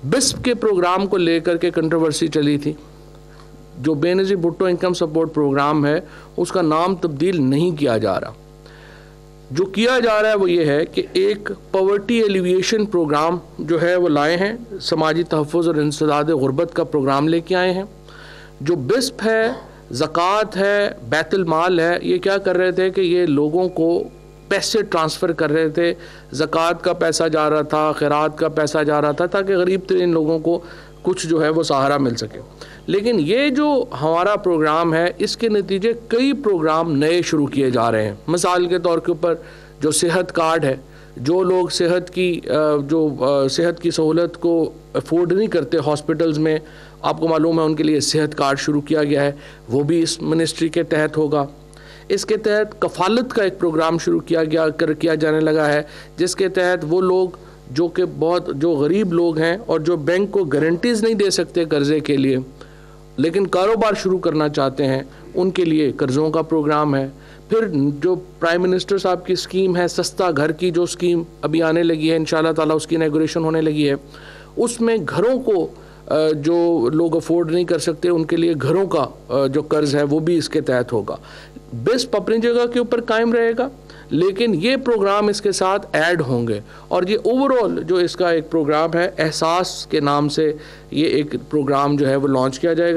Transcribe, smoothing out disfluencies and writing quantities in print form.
बिस्प के प्रोग्राम को लेकर के कंट्रोवर्सी चली थी। जो Benazir Bhutto income support program है उसका नाम तब्दील नहीं किया जा रहा। जो किया जा रहा है वो ये है कि एक पॉवर्टी एलिविएशन प्रोग्राम जो है वो लाए हैं, समाजी तहफ़्फ़ुज़ और इंसदाद गुर्बत का प्रोग्राम लेके आए हैं। जो बिस्प है, ज़कात है, बैतुल माल है, ये क्या कर रहे थे कि ये लोगों को पैसे ट्रांसफ़र कर रहे थे। ज़कात का पैसा जा रहा था, खैरात का पैसा जा रहा था, ताकि गरीब तरीन लोगों को कुछ जो है वो सहारा मिल सके। लेकिन ये जो हमारा प्रोग्राम है इसके नतीजे कई प्रोग्राम नए शुरू किए जा रहे हैं। मिसाल के तौर के ऊपर जो सेहत कार्ड है, जो लोग सेहत की सहूलत को अफोर्ड नहीं करते हॉस्पिटल्स में, आपको मालूम है उनके लिए सेहत कार्ड शुरू किया गया है, वो भी इस मिनिस्ट्री के तहत होगा। इसके तहत कफ़ालत का एक प्रोग्राम शुरू किया जाने लगा है, जिसके तहत वो लोग जो गरीब लोग हैं और जो बैंक को गारंटीज़ नहीं दे सकते कर्ज़े के लिए, लेकिन कारोबार शुरू करना चाहते हैं, उनके लिए कर्ज़ों का प्रोग्राम है। फिर जो प्राइम मिनिस्टर साहब की स्कीम है सस्ता घर की, जो स्कीम अभी आने लगी है, इंशाल्लाह ताला उसकी इनॉग्रेशन होने लगी है, उसमें घरों को जो लोग अफोर्ड नहीं कर सकते उनके लिए घरों का जो कर्ज़ है वो भी इसके तहत होगा। बिस्प अपनी जगह के ऊपर कायम रहेगा, लेकिन ये प्रोग्राम इसके साथ ऐड होंगे और ये ओवरऑल जो इसका एक प्रोग्राम है एहसास के नाम से, ये एक प्रोग्राम जो है वो लॉन्च किया जाएगा।